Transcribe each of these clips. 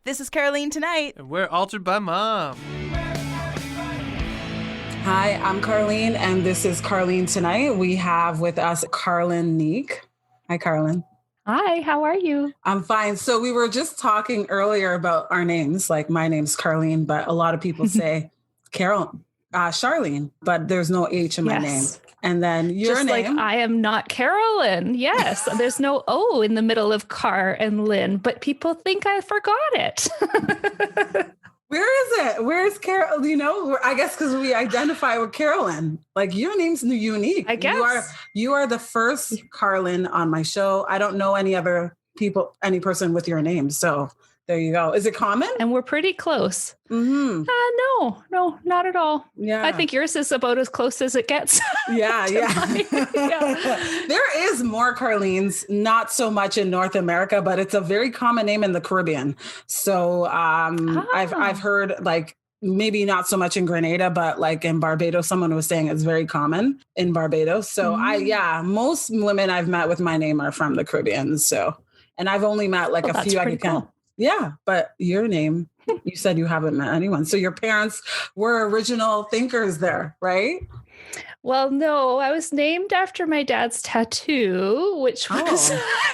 This is Carlene Tonight. And we're Altered by Mom. Hi, I'm Carlene, and this is Carlene Tonight. We have with us Carlyn Neeks. Hi, Carlyn. Hi, how are you? I'm fine. So we were just talking earlier about our names. Like my name's Carlene, but a lot of people say Charlene, but there's no H in my name. And then your just name. Like I am not Carolyn. Yes, there's no O in the middle of Car and Lynn, but people think I forgot it. Where is it? Where's Carol? You know, I guess because we identify with Carolyn. Like your name's unique. I guess you are the first Carlyn on my show. I don't know any other people, any person with your name. So there you go. Is it common? And we're pretty close. Mm-hmm. No, not at all. Yeah. I think yours is about as close as it gets. Yeah. There is more Carleens, not so much in North America, but it's a very common name in the Caribbean. So I've heard like maybe not so much in Grenada, but like in Barbados, someone was saying it's very common in Barbados. So most women I've met with my name are from the Caribbean. So, and I've only met like a few I can count. Yeah, but your name, you said you haven't met anyone. So your parents were original thinkers there, right? Well, no, I was named after my dad's tattoo, which was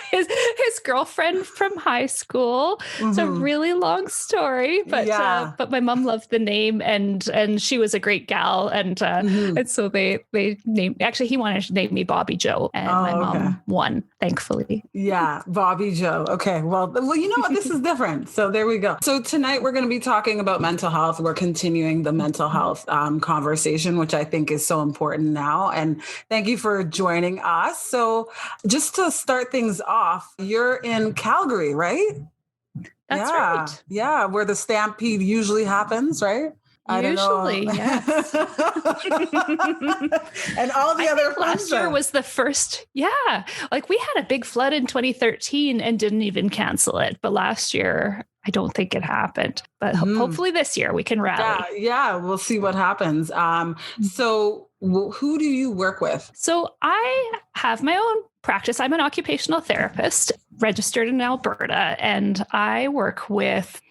his girlfriend from high school. Mm-hmm. It's a really long story, but my mom loved the name and she was a great gal. And so they named, actually he wanted to name me Bobby Joe, and my mom won, thankfully. Yeah. Bobby Joe. Okay. Well, you know what? This is different. So there we go. So tonight we're going to be talking about mental health. We're continuing the mental health conversation, which I think is so important now. And thank you for joining us. So just to start things off, you're in Calgary, right? That's right. Yeah. Where the stampede usually happens, right? Usually, yes. And all the other last year was the first. Yeah. Like we had a big flood in 2013 and didn't even cancel it. But last year, I don't think it happened. But hopefully this year we can rally. Yeah. We'll see what happens. So who do you work with? So I have my own practice. I'm an occupational therapist registered in Alberta, and I work with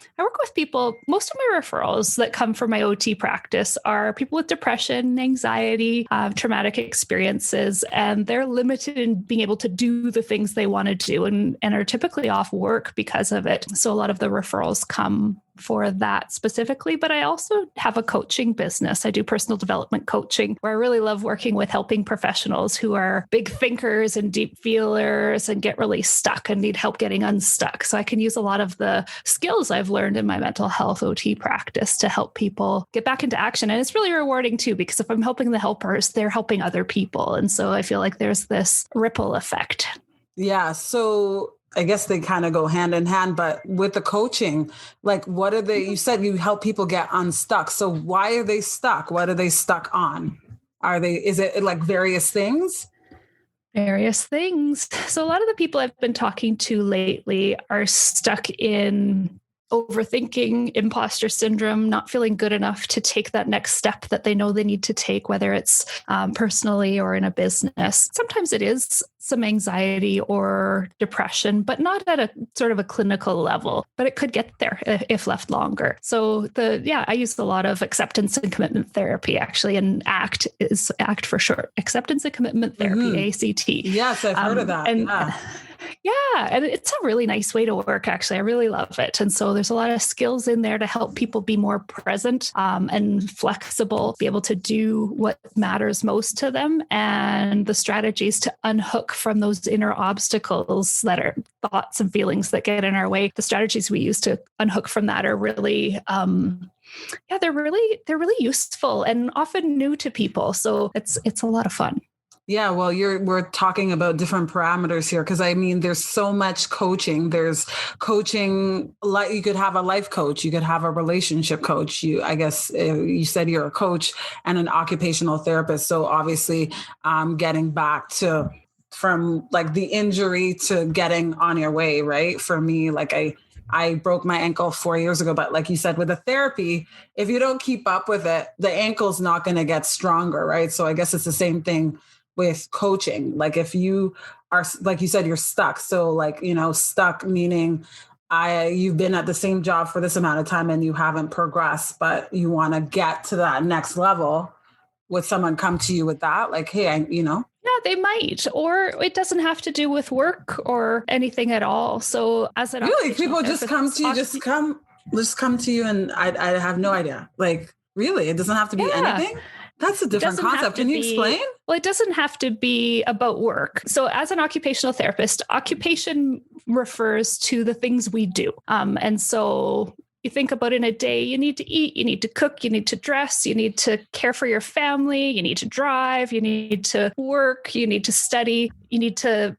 people. Most of my referrals that come from my OT practice are people with depression, anxiety, traumatic experiences, and they're limited in being able to do the things they want to do and are typically off work because of it. So a lot of the referrals come for that specifically, but I also have a coaching business. I do personal development coaching where I really love working with helping professionals who are big thinkers and deep feelers and get really stuck and need help getting unstuck. So I can use a lot of the skills I've learned in my mental health OT practice to help people get back into action. And it's really rewarding too, because if I'm helping the helpers, they're helping other people. And so I feel like there's this ripple effect. Yeah. So I guess they kind of go hand in hand, but with the coaching, like what are they, you said you help people get unstuck. So why are they stuck? What are they stuck on? Is it like various things? Various things. So a lot of the people I've been talking to lately are stuck in overthinking, imposter syndrome, not feeling good enough to take that next step that they know they need to take, whether it's personally or in a business. Sometimes it is some anxiety or depression, but not at a sort of a clinical level, but it could get there if left longer. So I use a lot of acceptance and commitment therapy actually, and ACT for short, acceptance and commitment therapy, ACT. Yes, I've heard of that. And it's a really nice way to work, actually. I really love it. And so there's a lot of skills in there to help people be more present and flexible, be able to do what matters most to them, and the strategies to unhook from those inner obstacles that are thoughts and feelings that get in our way. The strategies we use to unhook from that are really they're really useful and often new to people. So it's a lot of fun. Yeah, well, we're talking about different parameters here because I mean, there's so much coaching. There's coaching, like you could have a life coach, you could have a relationship coach. I guess you said you're a coach and an occupational therapist. So obviously, getting back from like the injury to getting on your way, right? For me, like I broke my ankle 4 years ago, but like you said, with the therapy, if you don't keep up with it, the ankle's not going to get stronger, right? So I guess it's the same thing with coaching. Like if you are, like you said, you're stuck. So like, stuck meaning you've been at the same job for this amount of time and you haven't progressed, but you want to get to that next level. Would someone come to you with that? Like, hey, Yeah, they might, or it doesn't have to do with work or anything at all. So as an really, people just come to you, just come to you, and I have no idea. Like, really, it doesn't have to be anything. That's a different concept. Can you explain? Well, it doesn't have to be about work. So as an occupational therapist, occupation refers to the things we do. And so you think about in a day, you need to eat, you need to cook, you need to dress, you need to care for your family, you need to drive, you need to work, you need to study, you need to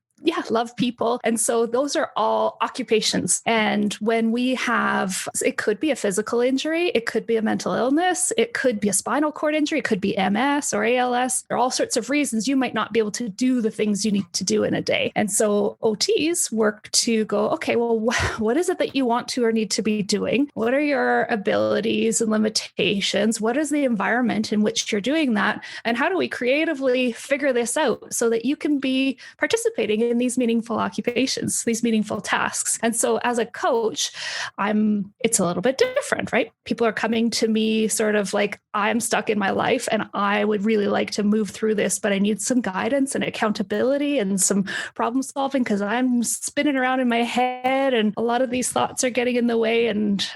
love people. And so those are all occupations. And when we have, it could be a physical injury, it could be a mental illness, it could be a spinal cord injury, it could be MS or ALS. There are all sorts of reasons you might not be able to do the things you need to do in a day. And so OTs work to go, okay, well, what is it that you want to or need to be doing? What are your abilities and limitations? What is the environment in which you're doing that? And how do we creatively figure this out so that you can be participating in these meaningful occupations, these meaningful tasks? And so as a coach, it's a little bit different, right? People are coming to me sort of like, I'm stuck in my life and I would really like to move through this, but I need some guidance and accountability and some problem solving because I'm spinning around in my head and a lot of these thoughts are getting in the way, and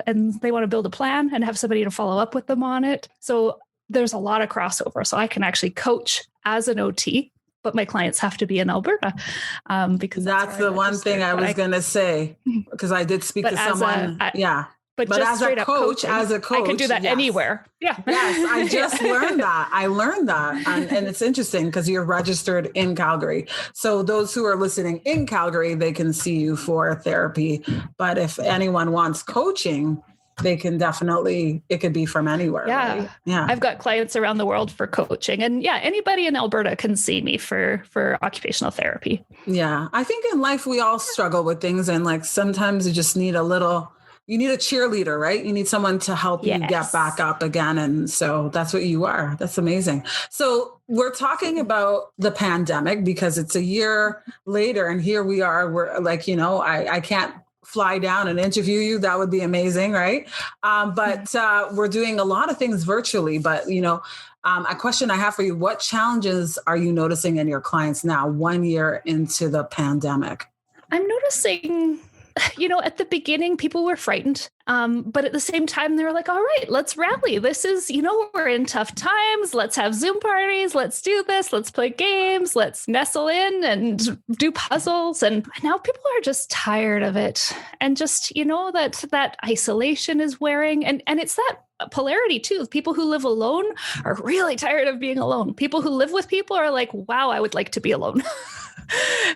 they want to build a plan and have somebody to follow up with them on it. So there's a lot of crossover. So I can actually coach as an OT, but my clients have to be in Alberta because that's the one thing I was going to say, because I did speak to someone. But just as a coach, I can do that anywhere. Yeah. Yes, I just learned that. I learned that. And it's interesting because you're registered in Calgary. So those who are listening in Calgary, they can see you for therapy. But if anyone wants coaching, they can definitely, it could be from anywhere. Yeah. Right? Yeah. I've got clients around the world for coaching, and anybody in Alberta can see me for occupational therapy. Yeah. I think in life, we all struggle with things. And like, sometimes you just need you need a cheerleader, right? You need someone to help you get back up again. And so that's what you are. That's amazing. So we're talking about the pandemic because it's a year later and here we are. We're like, I can't fly down and interview you. That would be amazing. Right. But we're doing a lot of things virtually, but a question I have for you, what challenges are you noticing in your clients now, 1 year into the pandemic? I'm noticing, at the beginning, people were frightened. But at the same time, they were like, all right, let's rally. This is, we're in tough times. Let's have Zoom parties. Let's do this. Let's play games. Let's nestle in and do puzzles. And now people are just tired of it. And just, that isolation is wearing. And it's that polarity too. People who live alone are really tired of being alone. People who live with people are like, wow, I would like to be alone.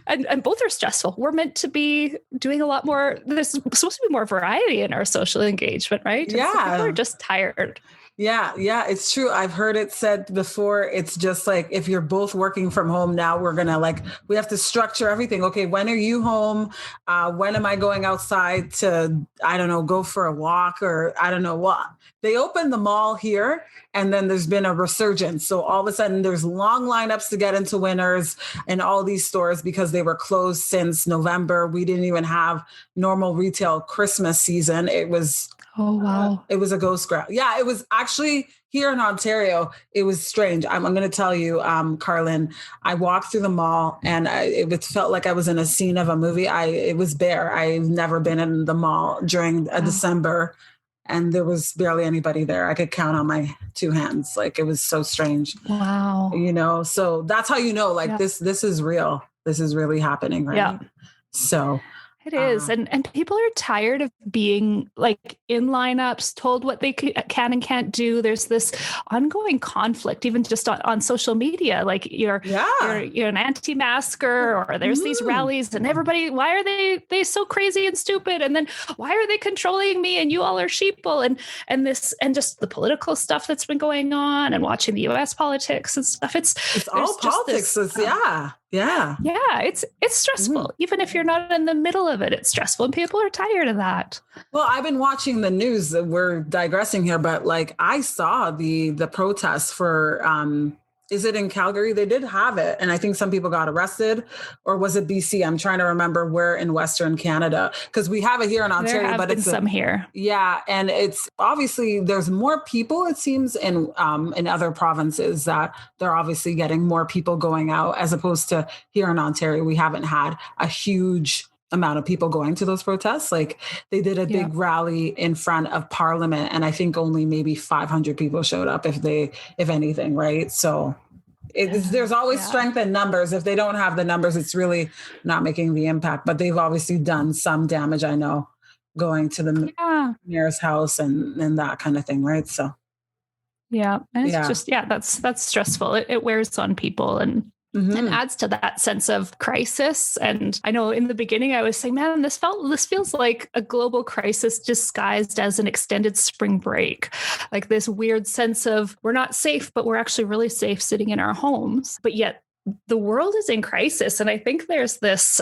And both are stressful. We're meant to be doing a lot more. There's supposed to be more variety in our social engagement, right? Yeah. So people are just tired. Yeah, it's true. I've heard it said before. It's just like, if you're both working from home now, we're going to we have to structure everything. Okay, when are you home? When am I going outside to, I don't know, go for a walk or I don't know what. They opened the mall here and then there's been a resurgence. So all of a sudden there's long lineups to get into Winners and all these stores because they were closed since November. We didn't even have normal retail Christmas season. It was Oh, wow. It was a ghost grab. Yeah, it was actually here in Ontario. It was strange. I'm going to tell you, Carlyn, I walked through the mall and it felt like I was in a scene of a movie. It was bare. I've never been in the mall during a December and there was barely anybody there. I could count on my two hands. Like, it was so strange. Wow. So that's how this is real. This is really happening, right? Yeah. So it is. And people are tired of being in lineups, told what they can and can't do. There's this ongoing conflict, even just on social media. You're an anti-masker, or there's these rallies and everybody, why are they so crazy and stupid? And then why are they controlling me? And you all are sheeple and just the political stuff that's been going on and watching the US politics and stuff. It's all politics. Yeah. It's stressful. Even if you're not in the middle of it, it's stressful and people are tired of that. Well, I've been watching the news. We're digressing here, but I saw the protests for Is it in Calgary? They did have it. And I think some people got arrested, or was it BC? I'm trying to remember where in Western Canada, because we have it here in Ontario, there have but been it's some here. Yeah. And it's obviously there's more people, it seems, in other provinces that they're obviously getting more people going out, as opposed to here in Ontario. We haven't had a huge amount of people going to those protests. Like they did a big rally in front of Parliament, and I think only maybe 500 people showed up, if anything, right? So there's always strength in numbers. If they don't have the numbers, it's really not making the impact. But they've obviously done some damage, I know, going to the mayor's house and that kind of thing, right? So and it's just that's stressful. It wears on people and adds to that sense of crisis. And I know in the beginning I was saying, man, this feels like a global crisis disguised as an extended spring break. Like this weird sense of we're not safe, but we're actually really safe sitting in our homes. But yet the world is in crisis. And I think there's this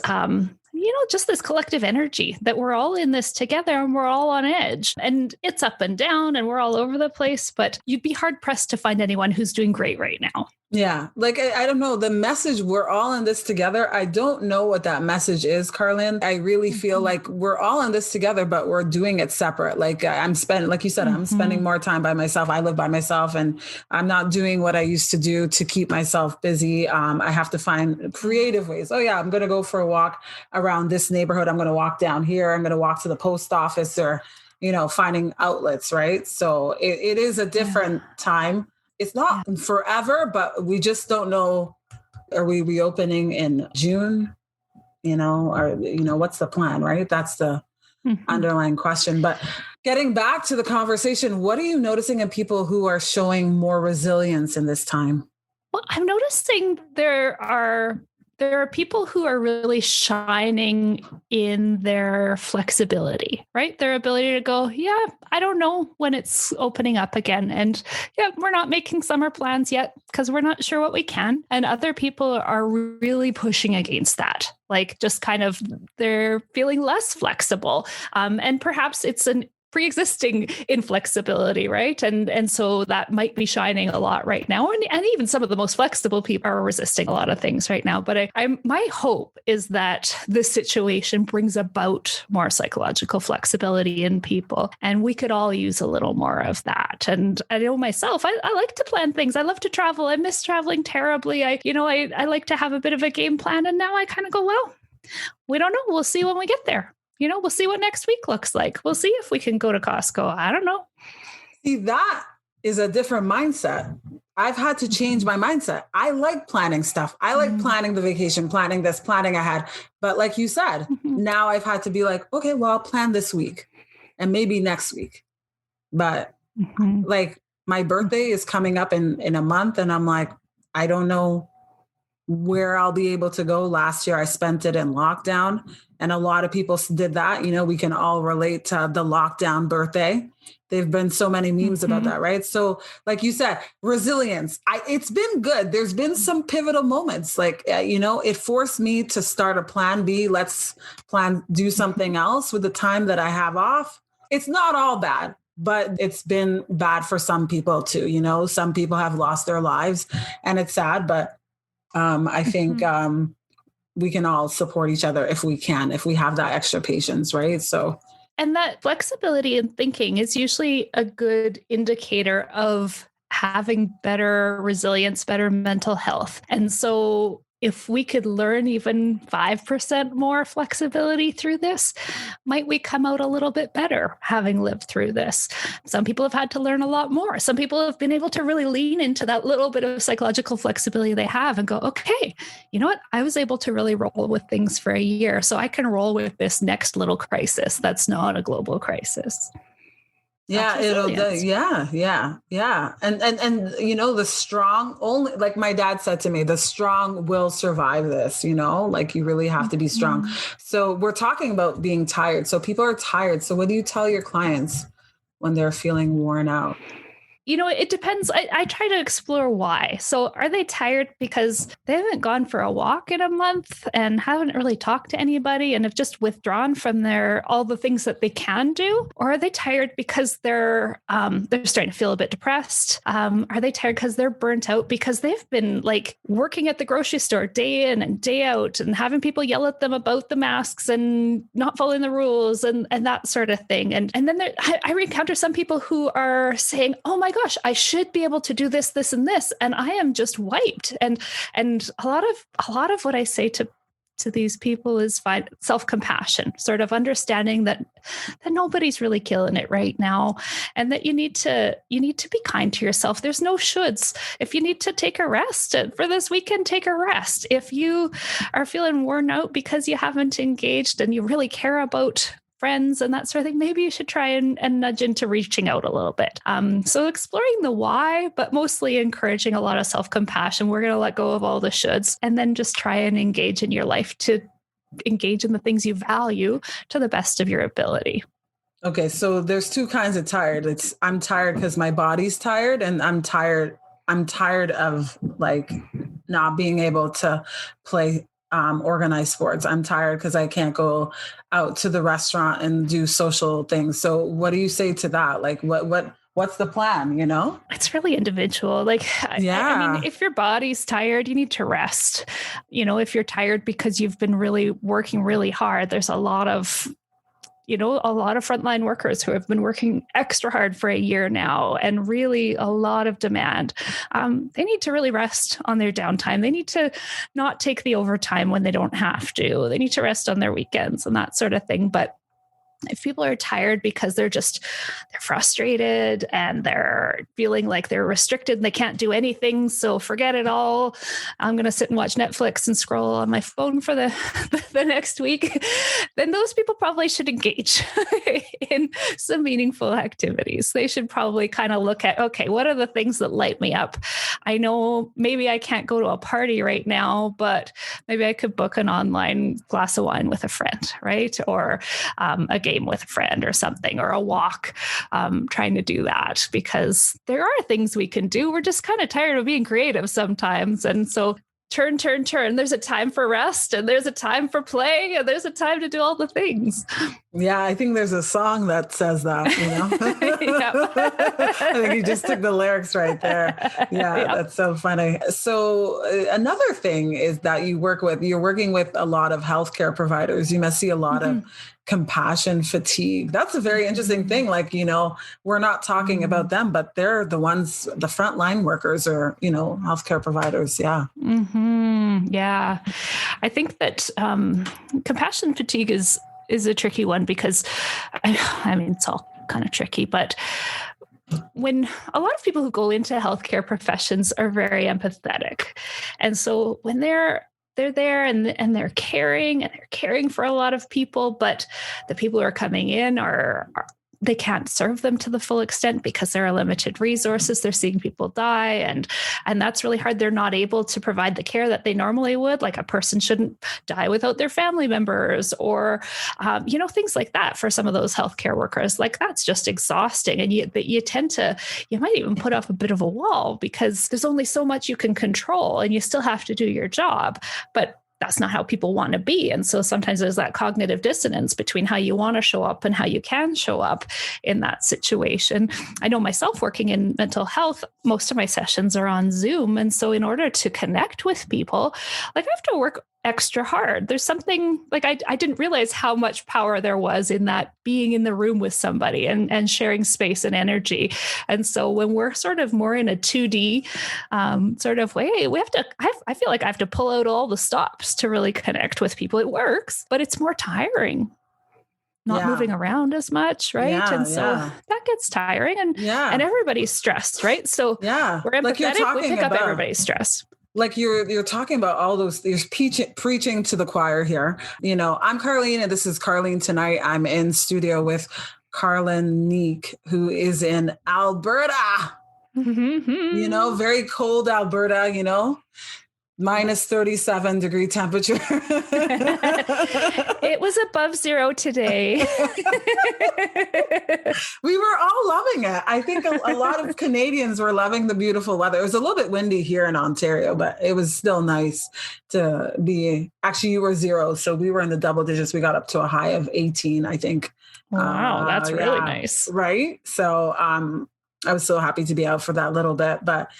just this collective energy that we're all in this together and we're all on edge, and it's up and down and we're all over the place, but you'd be hard pressed to find anyone who's doing great right now. Yeah. Like, I don't know, the message, we're all in this together. I don't know what that message is, Carlyn. I really feel like we're all in this together, but we're doing it separate. Like like you said, I'm spending more time by myself. I live by myself and I'm not doing what I used to do to keep myself busy. I have to find creative ways. Oh yeah, I'm going to go for a walk around this neighborhood. I'm going to walk down here. I'm going to walk to the post office, or, finding outlets. Right. So it is a different time. It's not forever, but we just don't know. Are we reopening in June? Or, what's the plan, right? That's the underlying question. But getting back to the conversation, what are you noticing in people who are showing more resilience in this time? Well, I'm noticing there are people who are really shining in their flexibility, right? Their ability to go, I don't know when it's opening up again. And we're not making summer plans yet because we're not sure what we can. And other people are really pushing against that. Like just kind of, they're feeling less flexible. And perhaps it's an pre-existing inflexibility, right? And so that might be shining a lot right now. And even some of the most flexible people are resisting a lot of things right now. But my hope is that this situation brings about more psychological flexibility in people. And we could all use a little more of that. And I know myself, I like to plan things. I love to travel. I miss traveling terribly. I like to have a bit of a game plan. And now I kind of go, well, we don't know. We'll see when we get there. We'll see what next week looks like. We'll see if we can go to Costco. I don't know. See, that is a different mindset. I've had to change my mindset. I like planning stuff. I like planning the vacation, planning this, planning ahead. But like you said, now I've had to be like, okay, well, I'll plan this week and maybe next week. But like my birthday is coming up in a month, and I'm like, I don't know where I'll be able to go. Last year, I spent it in lockdown, and a lot of people did that. We can all relate to the lockdown birthday. There've been so many memes about that, right? So like you said, resilience, it's been good. There's been some pivotal moments. Like, it forced me to start a plan B. Let's do something else with the time that I have off. It's not all bad, but it's been bad for some people too. Some people have lost their lives, and it's sad, but I think we can all support each other if we have that extra patience, right? So, and that flexibility in thinking is usually a good indicator of having better resilience, better mental health. And so if we could learn even 5% more flexibility through this, might we come out a little bit better having lived through this? Some people have had to learn a lot more. Some people have been able to really lean into that little bit of psychological flexibility they have and go, okay, you know what? I was able to really roll with things for a year, so I can roll with this next little crisis that's not a global crisis. Yeah, yeah. And the strong, only, like my dad said to me, the strong will survive this, like you really have to be strong. So we're talking about being tired. So people are tired. So what do you tell your clients when they're feeling worn out? it depends. I try to explore why. So are they tired because they haven't gone for a walk in a month and haven't really talked to anybody and have just withdrawn from all the things that they can do? Or are they tired because they're starting to feel a bit depressed? Are they tired because they're burnt out because they've been like working at the grocery store day in and day out and having people yell at them about the masks and not following the rules and that sort of thing. And then I encounter some people who are saying, oh my gosh, I should be able to do this, this, and this. And I am just wiped. And a lot of what I say to these people is find self-compassion, sort of understanding that nobody's really killing it right now. And that you need to be kind to yourself. There's no shoulds. If you need to take a rest for this weekend, take a rest. If you are feeling worn out because you haven't engaged and you really care about friends and that sort of thing, maybe you should try and nudge into reaching out a little bit. So exploring the why, but mostly encouraging a lot of self-compassion. We're going to let go of all the shoulds and then just try and engage in your life to engage in the things you value to the best of your ability. Okay. So there's two kinds of tired. I'm tired because my body's tired, and I'm tired of like not being able to play organized sports. I'm tired because I can't go out to the restaurant and do social things. So what do you say to that? Like what's the plan, It's really individual. Like, I mean, if your body's tired, you need to rest. If you're tired because you've been really working really hard, there's a lot of frontline workers who have been working extra hard for a year now and really a lot of demand. They need to really rest on their downtime. They need to not take the overtime when they don't have to. They need to rest on their weekends and that sort of thing. But if people are tired because they're frustrated and they're feeling like they're restricted and they can't do anything, so forget it all, I'm going to sit and watch Netflix and scroll on my phone for the next week, then those people probably should engage in some meaningful activities. They should probably kind of look at, okay, what are the things that light me up? I know maybe I can't go to a party right now, but maybe I could book an online glass of wine with a friend, right? Or a game with a friend or something, or a walk, trying to do that, because there are things we can do. We're just kind of tired of being creative sometimes. And so turn. There's a time for rest and there's a time for play and there's a time to do all the things. Yeah, I think there's a song that says that, I think you just took the lyrics right there. Yeah, yep. That's so funny. So another thing is that you're working with a lot of healthcare providers. You must see a lot of compassion fatigue. That's a very interesting thing. Like, we're not talking about them, but they're the ones, the frontline workers or, healthcare providers. Yeah. Mm-hmm. Yeah. I think that compassion fatigue is a tricky one because, I mean, it's all kind of tricky, but when a lot of people who go into healthcare professions are very empathetic. And so when they're there and they're caring for a lot of people, but the people who are coming in they can't serve them to the full extent because there are limited resources. They're seeing people die. And that's really hard. They're not able to provide the care that they normally would. Like a person shouldn't die without their family members or, things like that for some of those healthcare workers. Like that's just exhausting. And you might even put up a bit of a wall because there's only so much you can control and you still have to do your job. But that's not how people want to be. And so sometimes there's that cognitive dissonance between how you want to show up and how you can show up in that situation. I know myself working in mental health, most of my sessions are on Zoom. And so in order to connect with people, like I have to work extra hard. There's something like I didn't realize how much power there was in that being in the room with somebody and sharing space and energy. And so when we're sort of more in a 2D sort of way, I feel like I have to pull out all the stops to really connect with people. It works, but it's more tiring. Not moving around as much, right? Yeah, and so that gets tiring and everybody's stressed, right? So we're empathetic, we pick up everybody's stress. Like you're talking about all those, you're preaching to the choir here. I'm Carlene and this is Carlene Tonight. I'm in studio with Carlyn Neeks, who is in Alberta, very cold Alberta, minus 37 degree temperature. It was above zero today. We were all loving it. I think a lot of Canadians were loving the beautiful weather. It was a little bit windy here in Ontario, but it was still nice to be. Actually, you were zero, so we were in the double digits. We got up to a high of 18, I think. Wow, that's really nice. Right? So I was so happy to be out for that little bit. But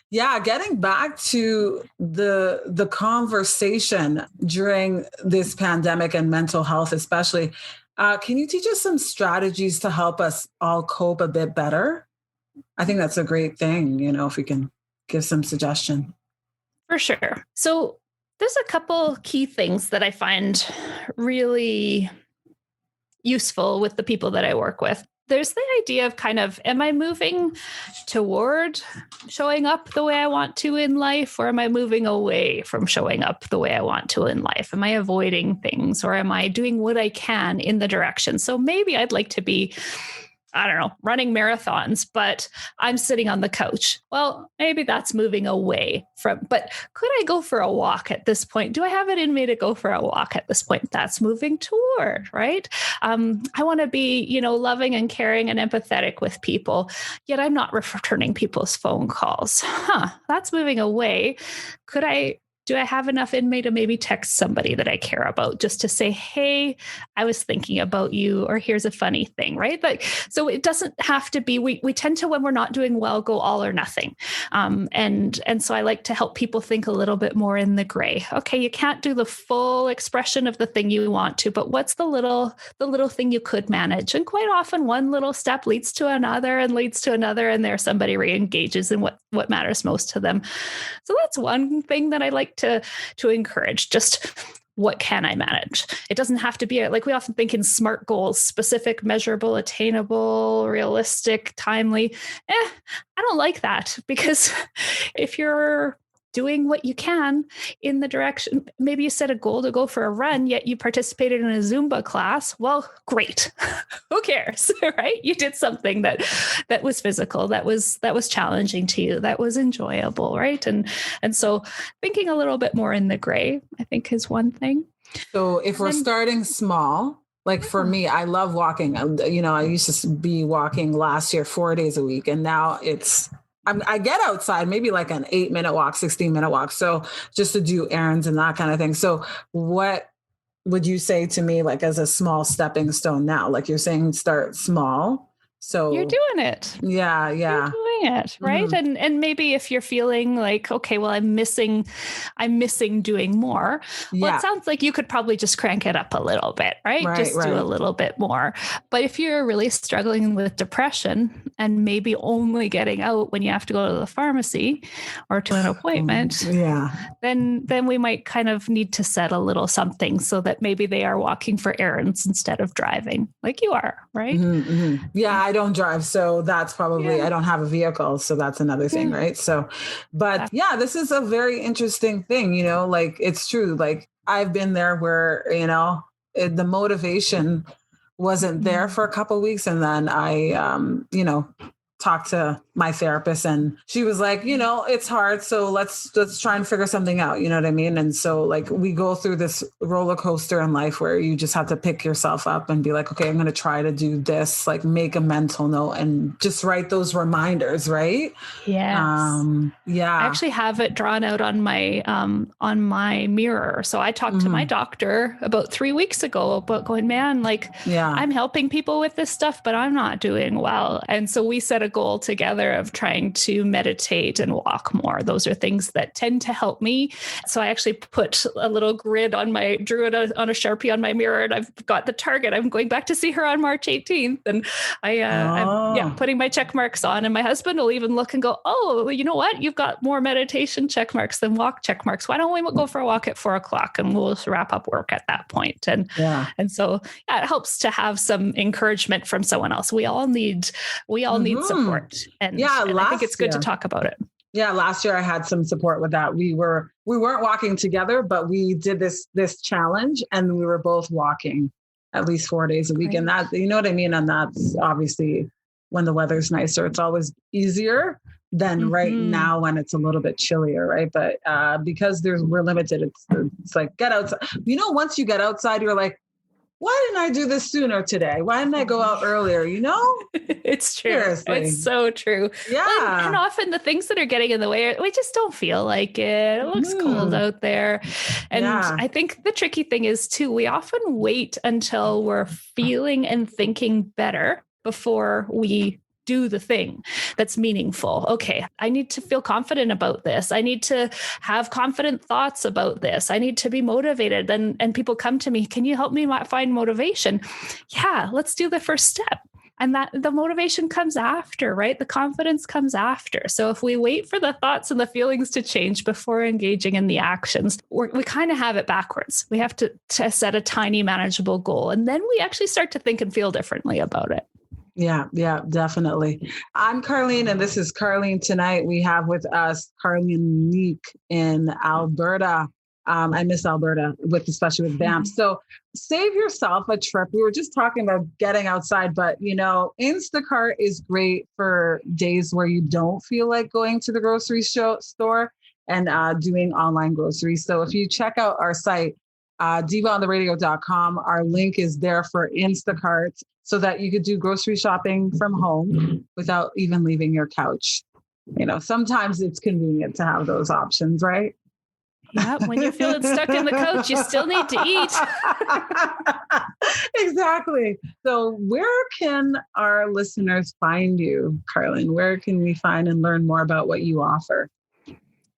yeah, getting back to the conversation during this pandemic and mental health, especially, can you teach us some strategies to help us all cope a bit better? I think that's a great thing, if we can give some suggestion. For sure. So there's a couple key things that I find really useful with the people that I work with. There's the idea of kind of, am I moving toward showing up the way I want to in life, or am I moving away from showing up the way I want to in life? Am I avoiding things, or am I doing what I can in the direction? So maybe I'd like to be, I don't know, running marathons, but I'm sitting on the couch. Well, maybe that's moving away from, but could I go for a walk at this point? Do I have it in me to go for a walk at this point? That's moving toward, right? I want to be, loving and caring and empathetic with people, yet I'm not returning people's phone calls. That's moving away. Do I have enough in me to maybe text somebody that I care about just to say, hey, I was thinking about you, or here's a funny thing, right? Like, so it doesn't have to be, we tend to, when we're not doing well, go all or nothing. And so I like to help people think a little bit more in the gray. Okay, you can't do the full expression of the thing you want to, but what's the little thing you could manage? And quite often one little step leads to another and leads to another, and there somebody re-engages in what matters most to them. So that's one thing that I like to encourage. Just what can I manage? It doesn't have to be like we often think in SMART goals: specific, measurable, attainable, realistic, timely. I don't like that, because if you're doing what you can in the direction, maybe you set a goal to go for a run, yet you participated in a Zumba class. Well, great. Who cares, right? You did something that was physical, that was challenging to you, that was enjoyable, right? And so thinking a little bit more in the gray, I think, is one thing. So if we're starting small, like for me, I love walking. I used to be walking last year 4 days a week, and now I get outside, maybe like an 8-minute walk, 16-minute walk. So just to do errands and that kind of thing. So what would you say to me, like as a small stepping stone now? Like you're saying, start small. So you're doing it. Yeah. You're doing it, right? Mm-hmm. And maybe if you're feeling like, okay, well, I'm missing doing more. Well, it sounds like you could probably just crank it up a little bit, right? Just do a little bit more. But if you're really struggling with depression and maybe only getting out when you have to go to the pharmacy or to an appointment, then we might kind of need to set a little something so that maybe they are walking for errands instead of driving, like you are, right? Mm-hmm, mm-hmm. Yeah, I don't drive, so that's probably, I don't have a vehicle, so that's another thing, right? So, but this is a very interesting thing, like it's true. Like I've been there where, the motivation wasn't there for a couple of weeks. And then I, talked to my therapist, and she was like, it's hard. So let's try and figure something out. You know what I mean? And so like we go through this roller coaster in life where you just have to pick yourself up and be like, okay, I'm going to try to do this, like make a mental note and just write those reminders. Right. Yes. I actually have it drawn out on my mirror. So I talked to my doctor about 3 weeks ago about going, man, like I'm helping people with this stuff, but I'm not doing well. And so we set a goal together of trying to meditate and walk more. Those are things that tend to help me. So I actually put a little grid on drew it on a Sharpie on my mirror, and I've got the target. I'm going back to see her on March 18th. And I'm putting my check marks on, and my husband will even look and go, oh, you know what? You've got more meditation check marks than walk check marks. Why don't we go for a walk at 4:00 and we'll wrap up work at that point? And so it helps to have some encouragement from someone else. We all need support. And I think it's good to talk about it. Yeah. Last year I had some support with that. We weren't walking together, but we did this challenge, and we were both walking at least 4 days a week. Right. And that, you know what I mean? And that's obviously when the weather's nicer. It's always easier than right now when it's a little bit chillier, right? But because we're limited, it's like get outside. Once you get outside, you're like, why didn't I do this sooner today? Why didn't I go out earlier? It's true. Seriously. It's so true. Yeah. And often the things that are getting in the way, we just don't feel like it. It looks cold out there. And I think the tricky thing is too, we often wait until we're feeling and thinking better before we do the thing that's meaningful. Okay, I need to feel confident about this. I need to have confident thoughts about this. I need to be motivated. And people come to me, can you help me find motivation? Yeah, let's do the first step. And that the motivation comes after, right? The confidence comes after. So if we wait for the thoughts and the feelings to change before engaging in the actions, we kind of have it backwards. We have to set a tiny manageable goal. And then we actually start to think and feel differently about it. Yeah, definitely. I'm Carlene, and this is Carlene Tonight. We have with us Carlyn Neeks in Alberta. I miss Alberta, especially with Banff. So save yourself a trip. We were just talking about getting outside, but Instacart is great for days where you don't feel like going to the grocery store and doing online groceries. So if you check out our site, divaontheradio.com, our link is there for Instacart so that you could do grocery shopping from home without even leaving your couch. Sometimes it's convenient to have those options, right? Yeah, when you're feeling stuck in the couch, you still need to eat. Exactly. So where can our listeners find you, Carlyn? Where can we find and learn more about what you offer?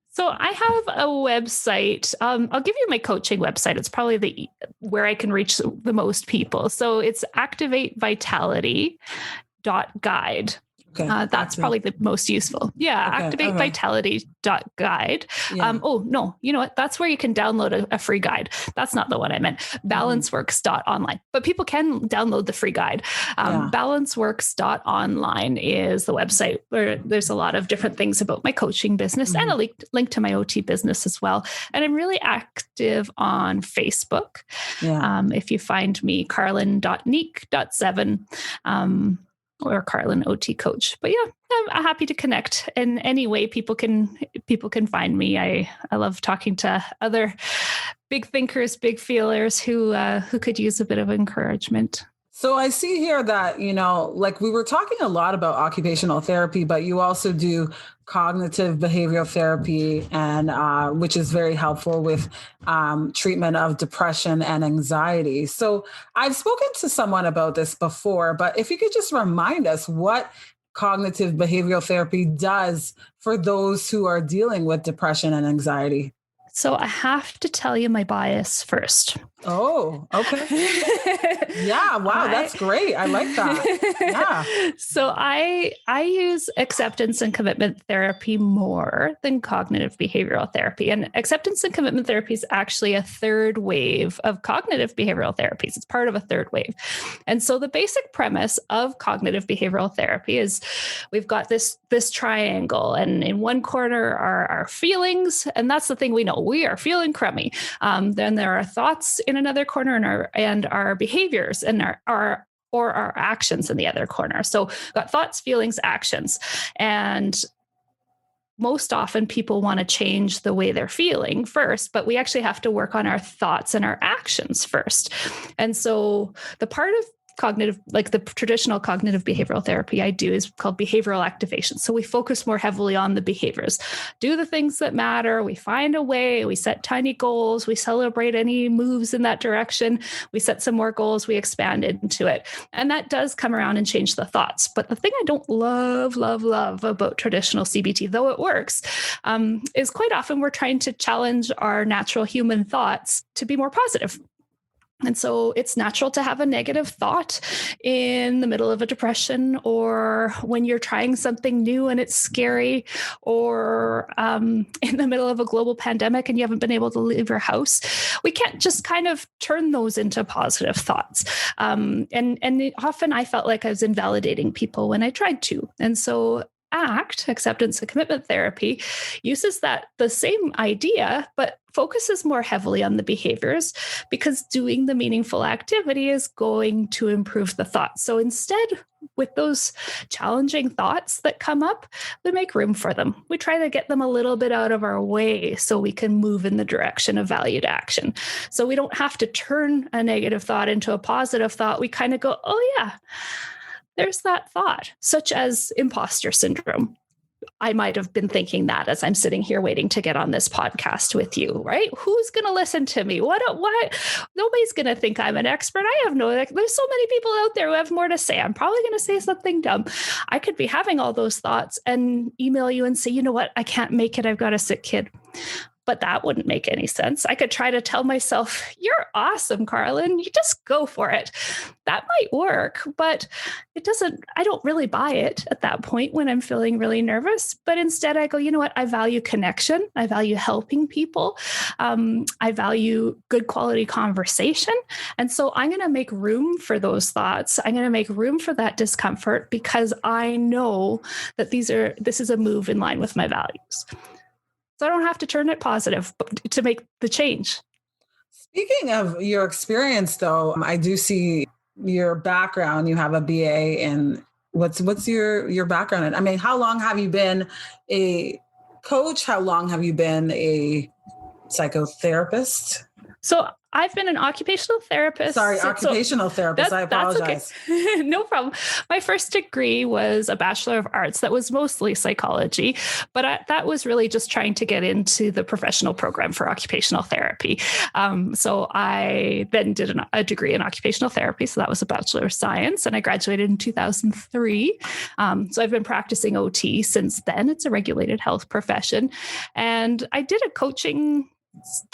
So I have a website. I'll give you my coaching website. It's probably where I can reach the most people. So it's activatevitality.guide. Okay, that's probably the most useful. Yeah. Okay, activatevitality.guide. Yeah. No, you know what? That's where you can download a free guide. That's not the one I meant. Balanceworks.online. But people can download the free guide. Balanceworks.online is the website where there's a lot of different things about my coaching business and a link to my OT business as well. And I'm really active on Facebook. Yeah. If you find me, carlyn.neek.7, or Carlyn OT coach. But yeah, I'm happy to connect in any way people can find me. I love talking to other big thinkers, big feelers who could use a bit of encouragement. So I see here that, like we were talking a lot about occupational therapy, but you also do cognitive behavioral therapy, and which is very helpful with treatment of depression and anxiety. So I've spoken to someone about this before, but if you could just remind us what cognitive behavioral therapy does for those who are dealing with depression and anxiety. So I have to tell you my bias first. Oh, okay. Yeah. Wow. That's great. I like that. Yeah. So I use acceptance and commitment therapy more than cognitive behavioral therapy. And acceptance and commitment therapy is actually a third wave of cognitive behavioral therapies. It's part of a third wave. And so the basic premise of cognitive behavioral therapy is we've got this triangle, and in one corner are our feelings. And that's the thing we know. We are feeling crummy. Then there are thoughts in another corner, and our behaviors and our actions in the other corner. So got thoughts, feelings, actions. And most often people want to change the way they're feeling first, but we actually have to work on our thoughts and our actions first. And so the part of cognitive, like the traditional cognitive behavioral therapy I do, is called behavioral activation. So we focus more heavily on the behaviors, do the things that matter. We find a way, we set tiny goals, we celebrate any moves in that direction. We set some more goals, we expand into it. And that does come around and change the thoughts. But the thing I don't love about traditional CBT, though it works, is quite often we're trying to challenge our natural human thoughts to be more positive. And so it's natural to have a negative thought in the middle of a depression, or when you're trying something new and it's scary, or in the middle of a global pandemic and you haven't been able to leave your house. We can't just kind of turn those into positive thoughts. And often I felt like I was invalidating people when I tried to. And so ACT, acceptance and commitment therapy, uses the same idea, but focuses more heavily on the behaviors because doing the meaningful activity is going to improve the thoughts. So instead, with those challenging thoughts that come up, we make room for them. We try to get them a little bit out of our way so we can move in the direction of valued action. So we don't have to turn a negative thought into a positive thought. We kind of go, oh yeah, there's that thought, such as imposter syndrome. I might have been thinking that as I'm sitting here waiting to get on this podcast with you, right? Who's going to listen to me? What? Nobody's going to think I'm an expert. I have there's so many people out there who have more to say. I'm probably going to say something dumb. I could be having all those thoughts and email you and say, you know what? I can't make it. I've got a sick kid. But that wouldn't make any sense. I could try to tell myself, you're awesome, Carlyn. You just go for it. That might work, but I don't really buy it at that point when I'm feeling really nervous. But instead I go, you know what? I value connection. I value helping people. I value good quality conversation. And so I'm going to make room for those thoughts. I'm going to make room for that discomfort because I know that this is a move in line with my values. So I don't have to turn it positive to make the change. Speaking of your experience, though, I do see your background. You have a BA in what's your background in? I mean, how long have you been a coach? How long have you been a psychotherapist? So I've been an occupational therapist. Sorry, occupational therapist. I apologize. That's okay. No problem. My first degree was a Bachelor of Arts. That was mostly psychology, but that was really just trying to get into the professional program for occupational therapy. So I then did a degree in occupational therapy. So that was a Bachelor of Science, and I graduated in 2003. So I've been practicing OT since then. It's a regulated health profession. And I did a coaching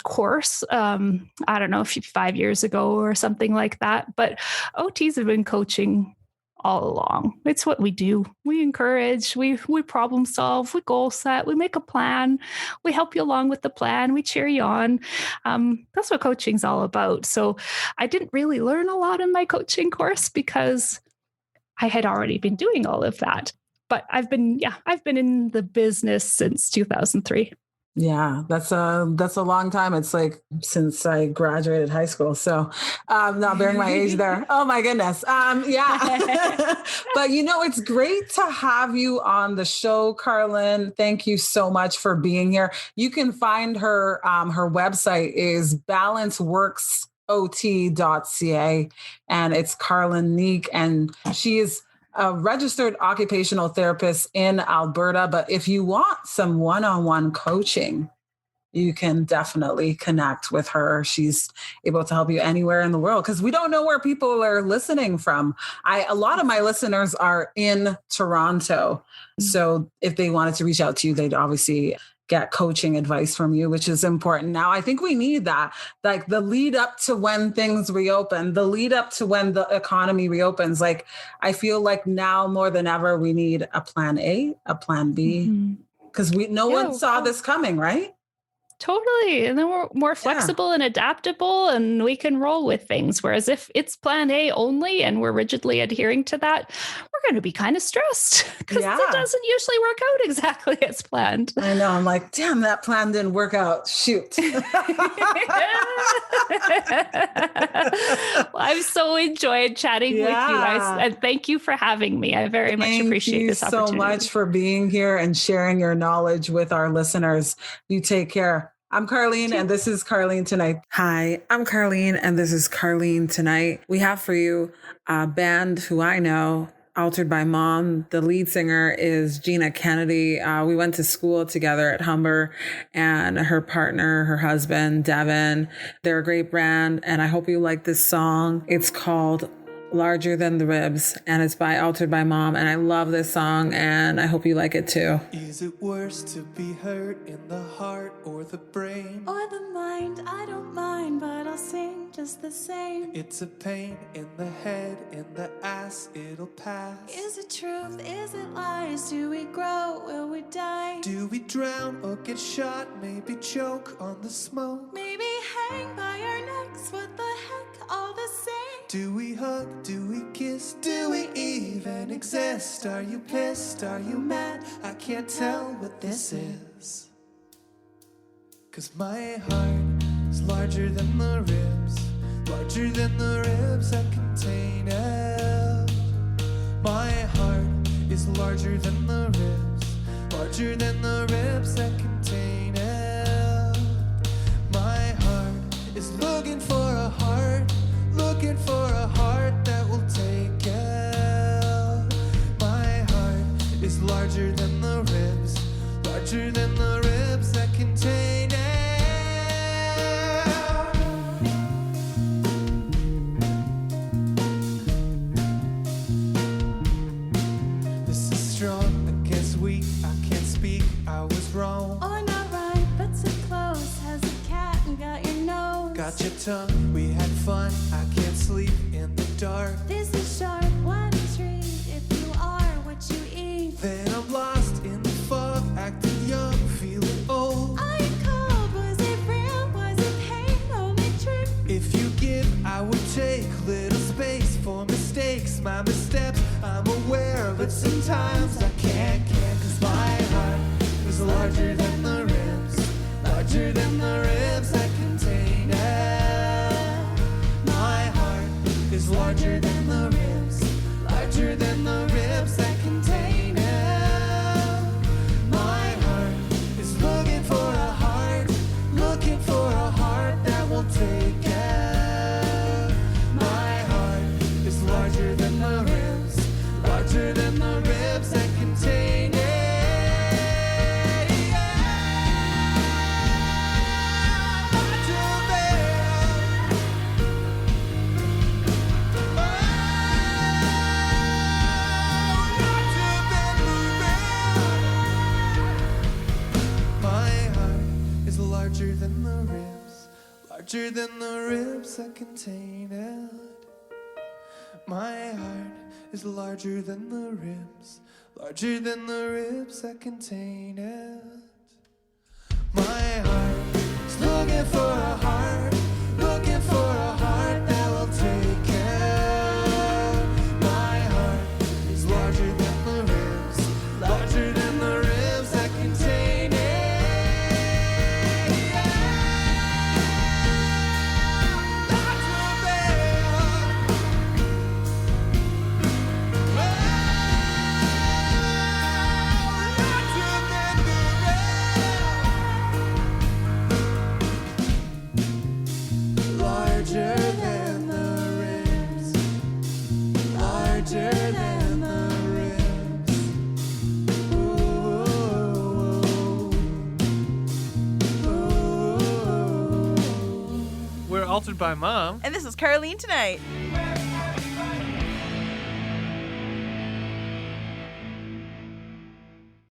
course, I don't know, 5 years ago or something like that. But OTs have been coaching all along. It's what we do. We encourage, we problem solve, we goal set, we make a plan, we help you along with the plan, we cheer you on. That's what coaching's all about. So I didn't really learn a lot in my coaching course because I had already been doing all of that. But I've been in the business since 2003. Yeah, that's a long time. It's like since I graduated high school. So not bearing my age there. Oh my goodness. Yeah. But it's great to have you on the show, Carlyn. Thank you so much for being here. You can find her website is balanceworksot.ca, and it's Carlyn Neeks, and she is a registered occupational therapist in Alberta. But if you want some one-on-one coaching, you can definitely connect with her. She's able to help you anywhere in the world because we don't know where people are listening from. A lot of my listeners are in Toronto. So if they wanted to reach out to you, they'd obviously get coaching advice from you, which is important. Now, I think we need that, like the lead up to when things reopen, the lead up to when the economy reopens. Like, I feel like now more than ever, we need a plan A, a plan B, because no one saw this coming, right? Totally. And then we're more flexible and adaptable, and we can roll with things. Whereas if it's plan A only and we're rigidly adhering to that, we're going to be kind of stressed because it doesn't usually work out exactly as planned. I know. I'm like, damn, that plan didn't work out. Shoot. Well, I've so enjoyed chatting with you. And thank you for having me. I very much appreciate this opportunity. Thank you so much for being here and sharing your knowledge with our listeners. You take care. I'm Carlene, and this is Carlene Tonight. Hi, I'm Carlene, and this is Carlene Tonight. We have for you a band who I know, Altered by Mom. The lead singer is Gina Kennedy. We went to school together at Humber, and her partner, her husband, Devin. They're a great band, and I hope you like this song. It's called Larger Than the Ribs, and it's by Altered by Mom, and I love this song, and I hope you like it too. Is it worse to be hurt in the heart or the brain? Or the mind? I don't mind, but I'll sing just the same. It's a pain in the head, in the ass, it'll pass. Is it truth? Is it lies? Do we grow? Will we die? Do we drown or get shot? Maybe choke on the smoke? Maybe hang by our necks? What the heck? All the same. Do we hug? Do we kiss? Do we even exist? Are you pissed? Are you mad? I can't tell what this is. 'Cause my heart is larger than the ribs, larger than the ribs that contain it. My heart is larger than the ribs, larger than the ribs that contain it. My heart is looking for a heart, looking for a heart that will take it. My heart is larger than the ribs, larger than the ribs that contain it. This is strong against weak, I can't speak, I was wrong. Oh, not right, but so close. Has a cat and got your nose. Got your tongue, we had fun, I can't sleep in the dark. This is sharp, one treat. If you are what you eat. Then I'm lost in the fog, acting young, feeling old. Are you cold? Was it real? Was it pain? Only trick? If you give, I would take little space for mistakes. My missteps, I'm aware, but sometimes I can't. 'Cause my heart is larger than the ribs, larger than the ribs that contain it. My heart is larger than the ribs, larger than the ribs that contain it. My heart is looking for a heart, looking for a heart that will take it. My heart is larger than the ribs, larger than the ribs that contain it. Larger than the ribs, larger than the ribs that contain it. My heart is larger than the ribs, larger than the ribs that contain it. My heart is looking for a heart, looking for a heart that will take it. My heart is larger than the ribs, larger than the ribs that contain it. Larger than the ribs, larger than the ribs. Ooh. We're Altered by Mom. And this is Carlene Tonight.